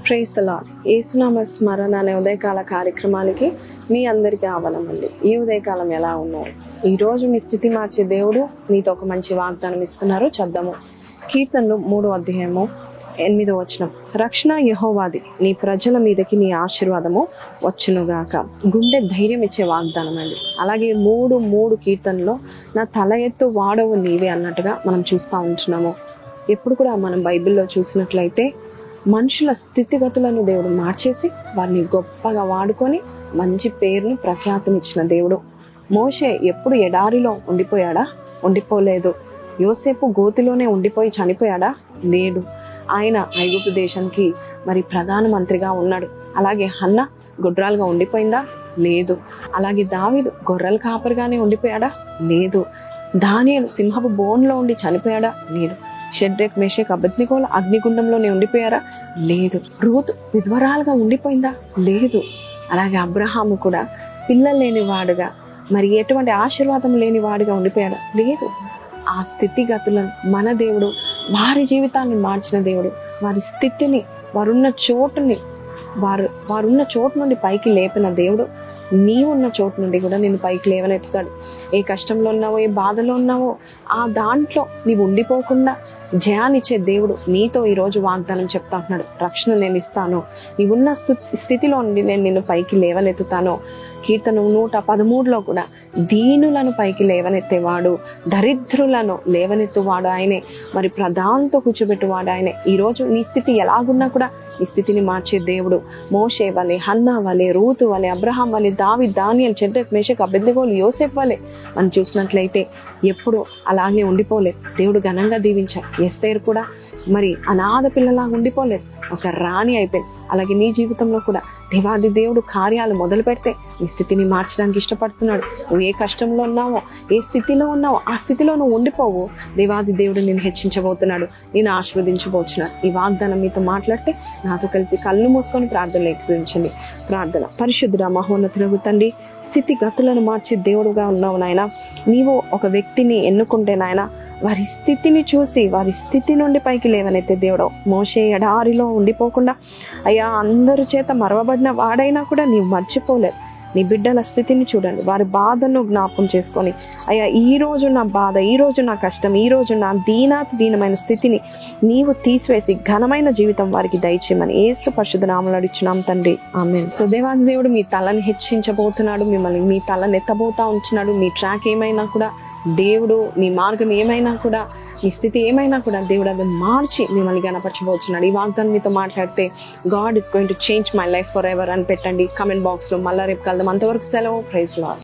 Praise the lord. యేసునామ స్మరణ అనే ఉదయకాల కార్యక్రమానికి మీ అందరికీ ఆహ్వానమండి. ఈ ఉదయకాలం ఎలా ఉన్నారు? ఈరోజు మీ స్థితి మార్చే దేవుడు మీతో ఒక మంచి వాగ్దానం ఇస్తున్నారు. చద్దాము. కీర్తనలు 3వ అధ్యాయము 8వ వచనం. రక్షణ యెహోవాది, నీ ప్రజల మీదకి నీ ఆశీర్వాదము వచ్చునుగాక. గుండె ధైర్యం ఇచ్చే వాగ్దానం అండి. అలాగే మూడు కీర్తనలో నా తల ఎత్తు వాడవు నీవే అన్నట్టుగా మనం చూస్తూ ఉంటున్నాము. ఎప్పుడు కూడా మనం బైబిల్లో చూసినట్లయితే మనుషుల స్థితిగతులను దేవుడు మార్చేసి వారిని గొప్పగా వాడుకొని మంచి పేరును ప్రఖ్యాతం ఇచ్చిన దేవుడు. మోషే ఎప్పుడు ఎడారిలో ఉండిపోయాడా? ఉండిపోలేదు. యోసేపు గోతిలోనే ఉండిపోయి చనిపోయాడా? లేడు. ఆయన ఐగుప్తు దేశానికి మరి ప్రధానమంత్రిగా ఉన్నాడు. అలాగే హన్న గుడ్రాలుగా ఉండిపోయిందా? లేదు. అలాగే దావీదు గొర్రెల కాపరిగానే ఉండిపోయాడా? లేదు. దానియేలు సింహపు బోన్లో ఉండి చనిపోయాడా? లేదు. షడ్రక్ మేషక్ అబేద్నెగోలు అగ్నిగుండంలోనే ఉండిపోయారా? లేదు. రూతు విధవరాలుగా ఉండిపోయిందా? లేదు. అలాగే అబ్రహాము కూడా పిల్లలు లేని వాడుగా, మరి ఎటువంటి ఆశీర్వాదం లేని వాడుగా ఉండిపోయాడా? లేదు. ఆ స్థితిగతులను మన దేవుడు వారి జీవితాన్ని మార్చిన దేవుడు. వారి స్థితిని, వారున్న చోటుని వారున్న చోటు నుండి పైకి లేపిన దేవుడు నీవున్న చోటు నుండి కూడా నేను పైకి లేవనెత్తుతాడు. ఏ కష్టంలో ఉన్నావో, ఏ బాధలో ఉన్నావో, ఆ దాంట్లో నీవు ఉండిపోకుండా జయాన్నిచ్చే దేవుడు నీతో ఈరోజు వాగ్దానం చెప్తా ఉంటున్నాడు. రక్షణ నేను ఇస్తాను, నీవున్న స్థితిలో నుండి నేను నిన్ను పైకి లేవనెత్తుతాను. కీర్తన 113లో కూడా దీనులను పైకి లేవనెత్తేవాడు, దరిద్రులను లేవనెత్తువాడు ఆయనే, మరి ప్రధానంతో కూర్చోబెట్టువాడు ఆయనే. ఈరోజు నీ స్థితి ఎలాగున్నా కూడా నీ స్థితిని మార్చే దేవుడు. మోషే వలె, హన్నా వలె, రూతు వలె, అబ్రహాం వలె, దావీదు, దానియేలు, షడ్రక్ మేషక్ అబేద్నెగోలు, యోసేపు వలె మనం చూసినట్లయితే ఎప్పుడు అలాగే ఉండిపోలేదు. దేవుడు ఘనంగా దీవించాడు. ఎస్తేరు కూడా మరి అనాథ పిల్లలాగా ఉండిపోలేదు, ఒక రాణి అయిపోయింది. అలాగే నీ జీవితంలో కూడా దేవాది దేవుడు కార్యాలు మొదలు పెడితే నీ స్థితిని మార్చడానికి ఇష్టపడుతున్నాడు. నువ్వు ఏ కష్టంలో ఉన్నావో, ఏ స్థితిలో ఉన్నావో ఆ స్థితిలో నువ్వు ఉండిపోవు. దేవాది దేవుడు నిన్ను హెచ్చించబోతున్నాడు, నేను ఆశీర్వదించబోతున్నాడు. ఈ వాగ్దానం మీతో మాట్లాడితే నాతో కలిసి కళ్ళు మూసుకొని ప్రార్థనలు ఏకీభవించండి. ప్రార్థన. పరిశుద్ధుడా, మహోన్నతుడగు తండ్రి, స్థితిగతులను మార్చే దేవుడుగా ఉన్నావు నాయన. నీవు ఒక వ్యక్తిని ఎన్నుకుంటే నాయన, వారి స్థితిని చూసి వారి స్థితి నుండి పైకి లేవనైతే దేవుడు. మోషే ఎడారిలో ఉండిపోకుండా అయ్యా అందరి చేత మరవబడిన వాడైనా కూడా నీవు మర్చిపోలేదు. నీ బిడ్డల స్థితిని చూడండి, వారి బాధను జ్ఞాపకం చేసుకొని అయ్యా ఈరోజు నా బాధ, ఈరోజు నా కష్టం, ఈరోజు నా దీనమైన స్థితిని నీవు తీసివేసి ఘనమైన జీవితం వారికి దయచేయమని యేసు పరిశుద్ధ నామములో అడుగుచున్నాం తండ్రి, ఆమేన్. సో దేవాది దేవుడు మీ తలని హెచ్చించబోతున్నాడు, మిమ్మల్ని మీ తలని ఎత్తబోతా ఉంటున్నాడు. మీ ట్రాక్ ఏమైనా కూడా దేవుడు, మీ మార్గం ఏమైనా కూడా, మీ స్థితి ఏమైనా కూడా దేవుడు అది మార్చి మిమ్మల్ని గణపరచబోతున్నాడు. ఈ వాగ్దానం మీతో మాట్లాడితే God is going to change my life forever అని పెట్టండి కామెంట్ బాక్స్లో. మళ్ళీ రేపు కలుద్దాం. అంతవరకు సెలవు. Praise lord.